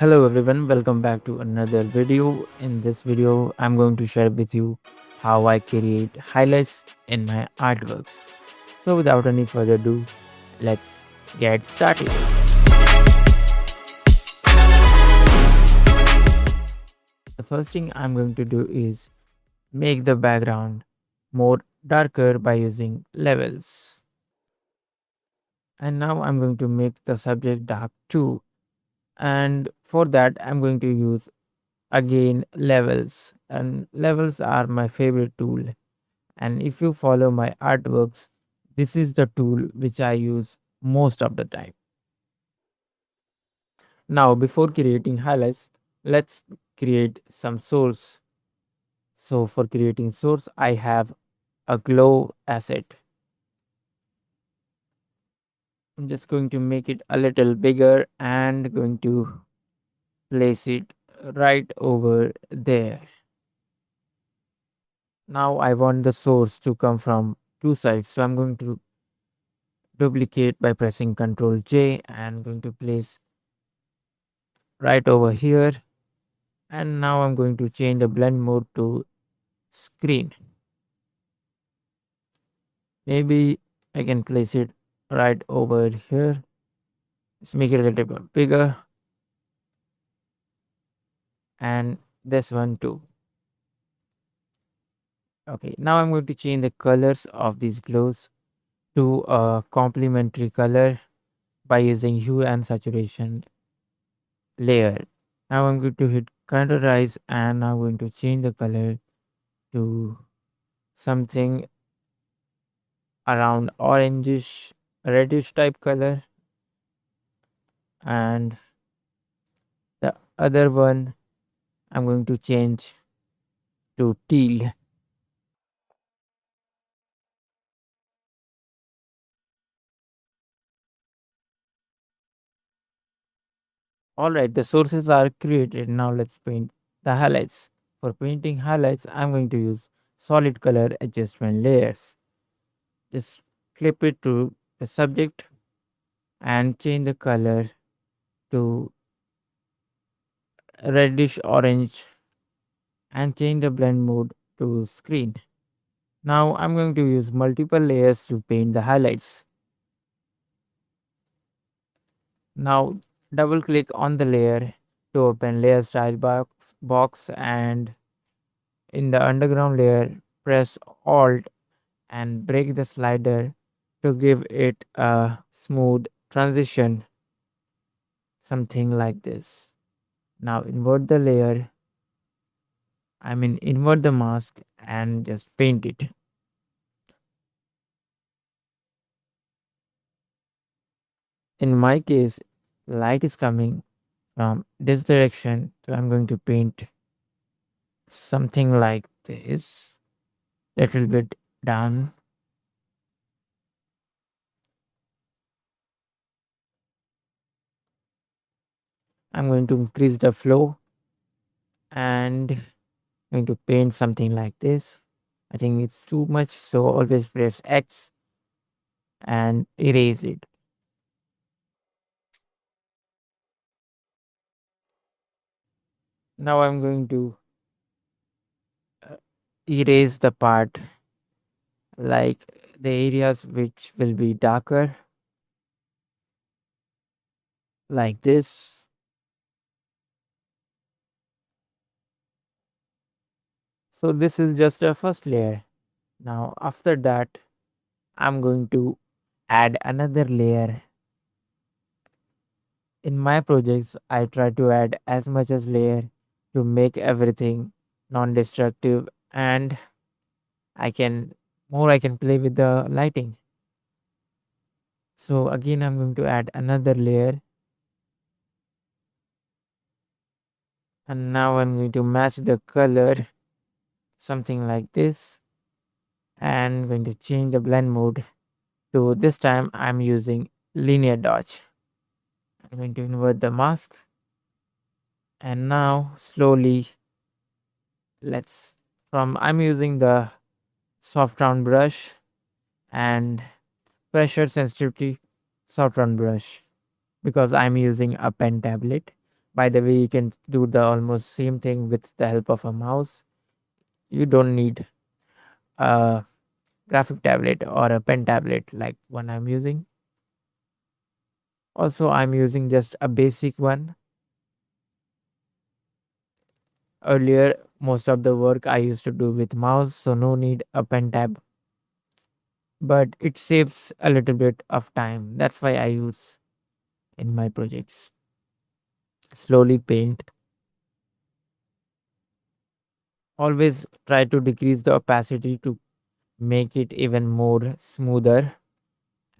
Hello everyone, welcome back to another video. In this video, I'm going to share with you how I create highlights in my artworks. So without any further ado, let's get started. The first thing I'm going to do is make the background more darker by using levels. And now I'm going to make the subject dark too. And for that, I'm going to use again levels, and levels are my favorite tool. And if you follow my artworks, this is the tool which I use most of the time. Now before creating highlights, let's create some source. So for creating source, I have a glow asset. I'm just going to make it a little bigger and going to place it right over there. Now I want the source to come from two sides, so I'm going to duplicate by pressing Ctrl J and going to place right over here. And now I'm going to change the blend mode to screen. Maybe I can place it right over here. Let's make it a little bit bigger, and this one too. Okay, now I'm going to change the colors of these glows to a complementary color by using hue and saturation layer. Now I'm going to hit colorize and I'm going to change the color to something around orangish reddish type color, and the other one I'm going to change to teal. Alright, the sources are created. Now let's paint the highlights. For painting highlights, I'm going to use solid color adjustment layers. Just clip it to the subject and change the color to reddish orange and change the blend mode to screen. Now I'm going to use multiple layers to paint the highlights. Now double click on the layer to open layer style box, and in the underground layer press Alt and break the slider to give it a smooth transition, something like this. Now invert the layer, invert the mask and just paint it. In my case, light is coming from this direction, so I'm going to paint something like this, little bit down. I'm going to increase the flow and going to paint something like this. I think it's too much, so always press X and erase it. Now I'm going to erase the part, like the areas which will be darker, like this. So this is just a first layer. Now after that, I'm going to add another layer. In my projects, I try to add as much as layer to make everything non-destructive, and I can play with the lighting. So again, I'm going to add another layer, and now I'm going to match the color, something like this, and going to change the blend mode to, this time I'm using linear dodge. I'm going to invert the mask, and now slowly I'm using the soft round brush and pressure sensitivity soft round brush because I'm using a pen tablet. By the way, you can do the almost same thing with the help of a mouse. You don't need a graphic tablet or a pen tablet like one I'm using. Also, I'm using just a basic one. Earlier, most of the work I used to do with mouse, so no need a pen tab, but it saves a little bit of time. That's why I use in my projects. Slowly paint. Always try to decrease the opacity to make it even more smoother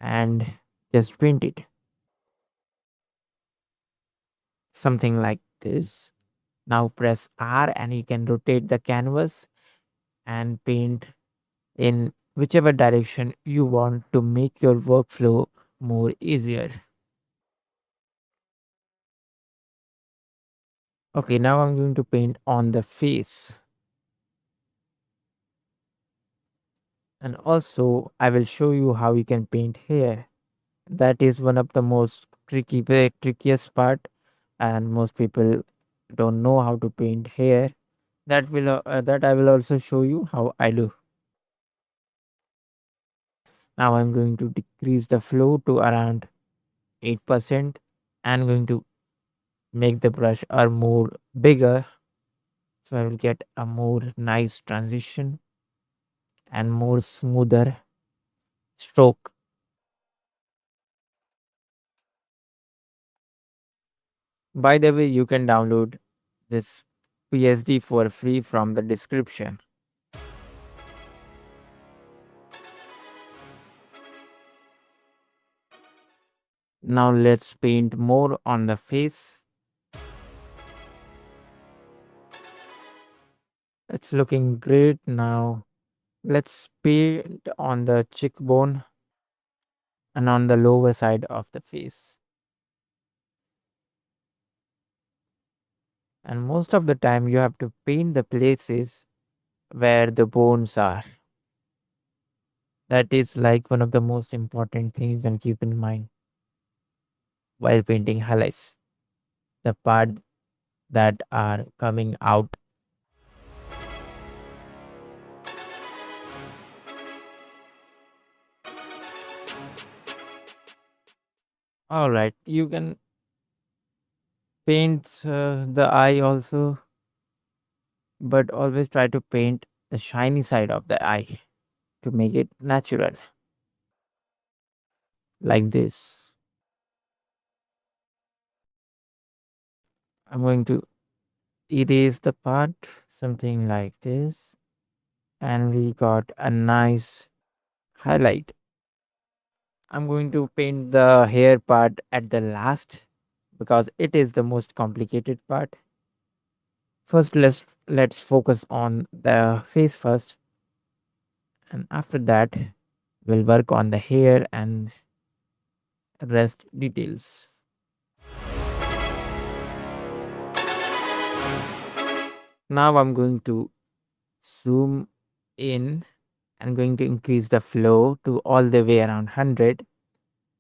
and just paint it. Something like this. Now press R and you can rotate the canvas and paint in whichever direction you want to make your workflow more easier. Okay, now I'm going to paint on the face. And also I will show you how you can paint here. That is one of the most trickiest part, and most people don't know how to paint here. That I will also show you how I do. Now I'm going to decrease the flow to around 8%. I'm going to make the brush are more bigger, so I will get a more nice transition and more smoother stroke. By the way, you can download this PSD for free from the description. Now let's paint more on the face. It's looking great now. Let's paint on the cheekbone and on the lower side of the face. And most of the time you have to paint the places where the bones are. That is like one of the most important things you can keep in mind while painting highlights. The part that are coming out. Alright, you can paint the eye also, but always try to paint the shiny side of the eye to make it natural, like this. I'm going to erase the part, something like this, and we got a nice highlight. I'm going to paint the hair part at the last because it is the most complicated part. First, let's focus on the face first, and after that, we'll work on the hair and rest details. Now I'm going to zoom in and going to increase the flow to all the way around 100,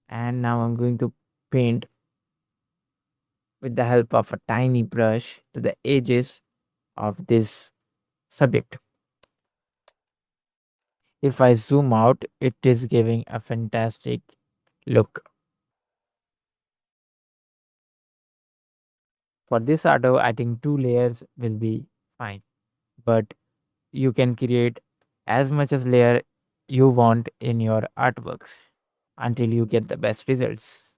and now I'm going to paint with the help of a tiny brush to the edges of this subject. If I zoom out, it is giving a fantastic look. For this auto, I think 2 layers will be fine, but you can create as much as layer you want in your artworks until you get the best results.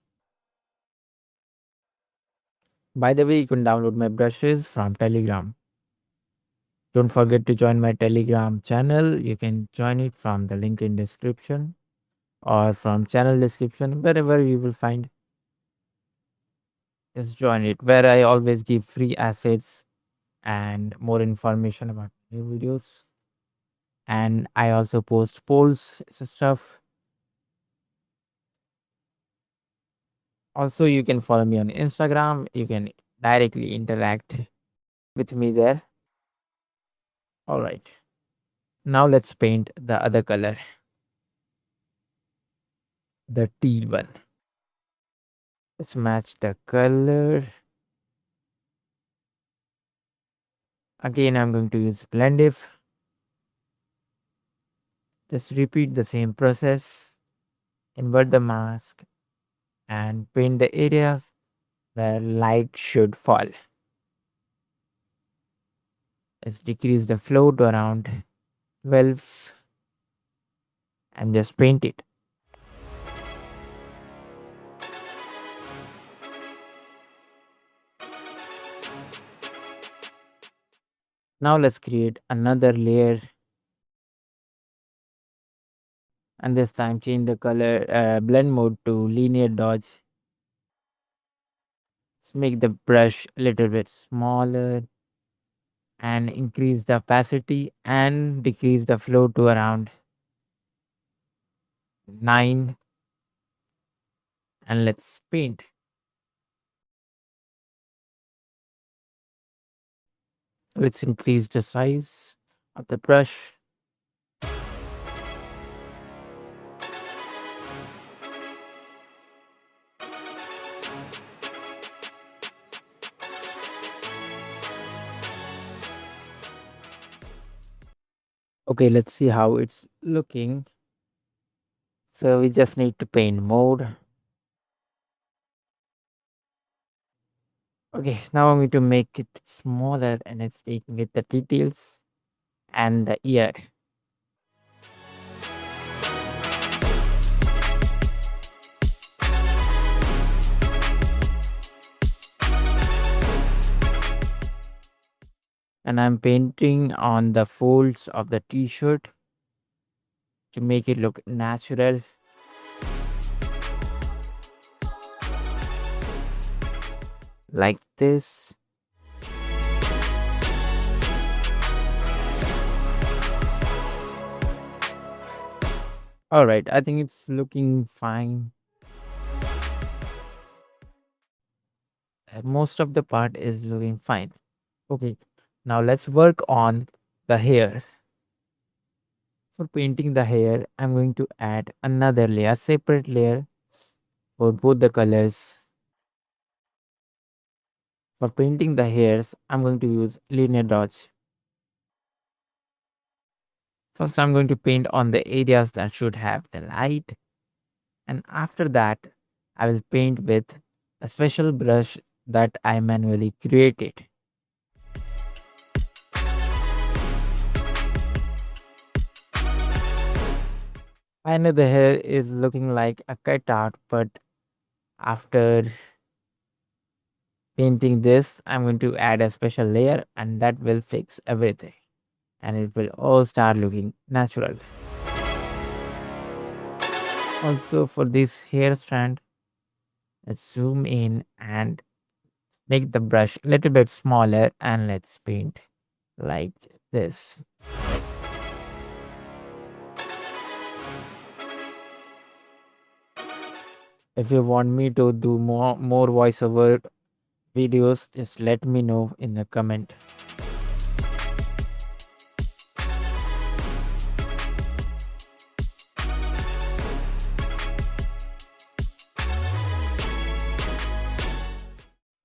By the way, you can download my brushes from Telegram. Don't forget to join my Telegram channel. You can join it from the link in description or from channel description, wherever you will find. Just join it, where I always give free assets and more information about new videos. And I also post polls stuff. Also, you can follow me on Instagram. You can directly interact with me there. All right. Now let's paint the other color, the teal one. Let's match the color. Again, I'm going to use blend if. Just repeat the same process. Invert the mask and paint the areas where light should fall. Let's decrease the flow to around 12 and just paint it. Now let's create another layer, and this time change the color blend mode to linear dodge. Let's make the brush a little bit smaller and increase the opacity and decrease the flow to around 9, and let's paint. Let's increase the size of the brush. Okay, let's see how it's looking. So we just need to paint more. Okay, now I'm going to make it smaller and it's making it the details and the ear. And I'm painting on the folds of the t-shirt to make it look natural. Like this. All right, I think it's looking fine. Most of the part is looking fine. Okay, now let's work on the hair. For painting the hair, I'm going to add another layer, separate layer for both the colors. For painting the hairs, I'm going to use linear dodge. First, I'm going to paint on the areas that should have the light, and after that, I will paint with a special brush that I manually created. I know the hair is looking like a cutout, but after painting this, I'm going to add a special layer and that will fix everything. And it will all start looking natural. Also for this hair strand, let's zoom in and make the brush a little bit smaller and let's paint like this. If you want me to do more voiceover videos, just let me know in the comment.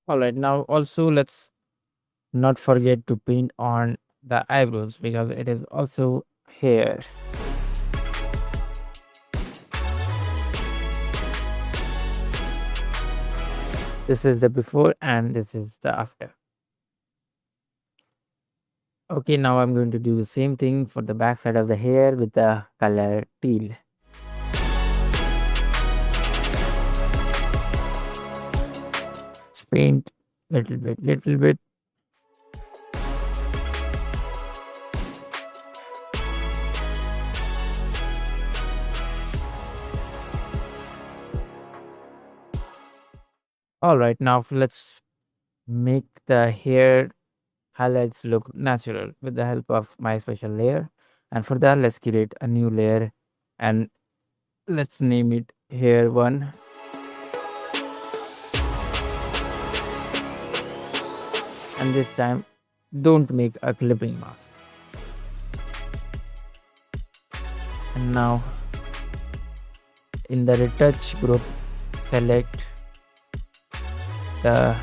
Alright, now also let's not forget to paint on the eyebrows because it is also hair. This is the before and this is the after. Okay, now I'm going to do the same thing for the back side of the hair with the color teal. Let's paint little bit. All right, now let's make the hair highlights look natural with the help of my special layer. And for that, let's create a new layer and let's name it hair 1. And this time, don't make a clipping mask. And now, in the retouch group, select the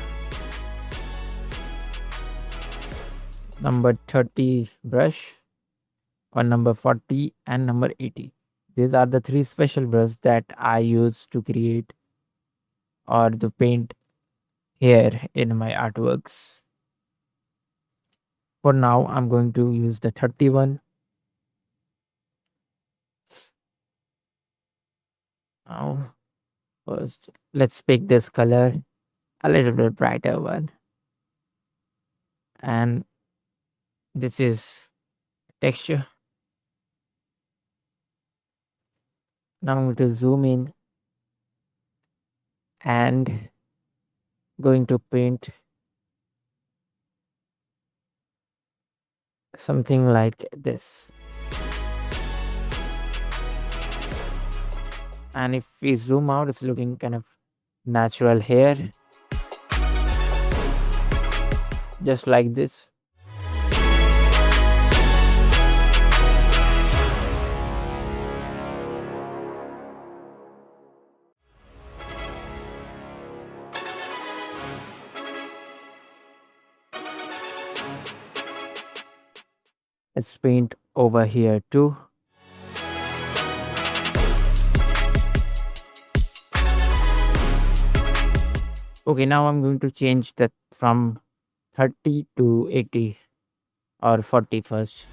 number 30 brush, or number 40 and number 80. These are the three special brushes that I use to create or to paint here in my artworks. For now, I'm going to use the 31. Now, first, let's pick this color, a little bit brighter one. And this is texture. Now I'm going to zoom in and going to paint something like this. And if we zoom out, it's looking kind of natural here, just like this. Let's paint over here too. Okay, now I'm going to change that from 30 to 80 or 40 first.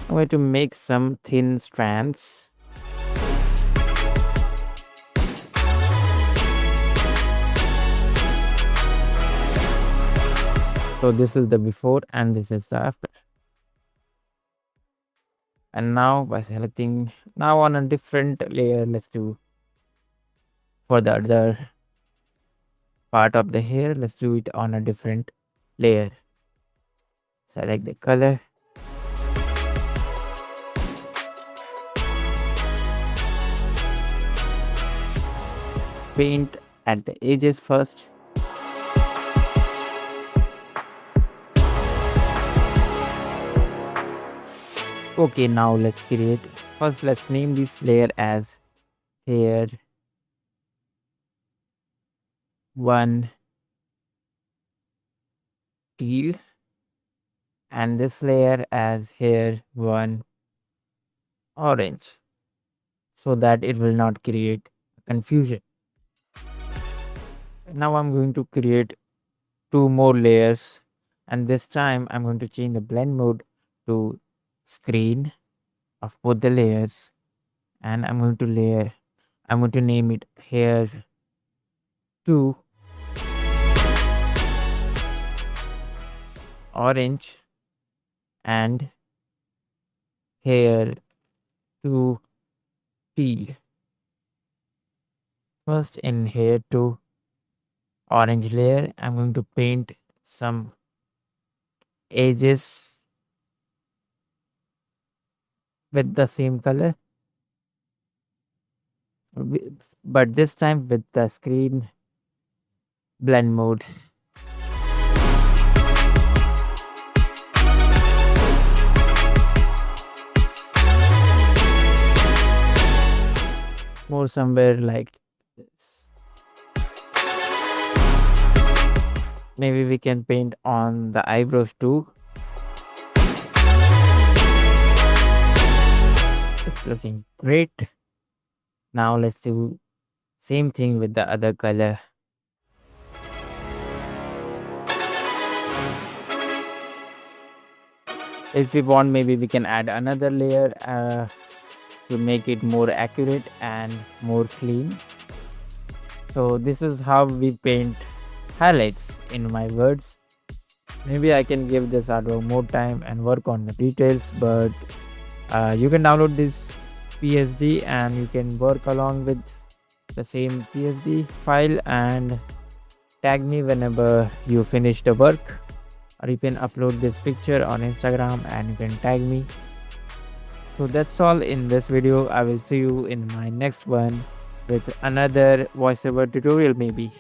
I'm going to make some thin strands. So this is the before and this is the after. And now by selecting now on a different layer, let's do for the other part of the hair, let's do it on a different layer. Select the color. Paint at the edges first. Okay, now let's create. First, let's name this layer as hair 1 teal and this layer as hair 1 orange, so that it will not create confusion. Now I'm going to create 2 more layers, and this time I'm going to change the blend mode to screen of both the layers, and I'm going to name it hair 2 orange and hair 2 teal. First, in hair 2 orange layer, I'm going to paint some edges with the same color, but this time with the screen blend mode. More somewhere like this. Maybe we can paint on the eyebrows too. It's looking great. Now let's do same thing with the other color. If we want, maybe we can add another layer to make it more accurate and more clean. So this is how we paint highlights in my words. Maybe I can give this artwork more time and work on the details, but you can download this PSD and you can work along with the same PSD file and tag me whenever you finish the work, or you can upload this picture on Instagram and you can tag me. So that's all in this video. I will see you in my next one with another voiceover tutorial maybe.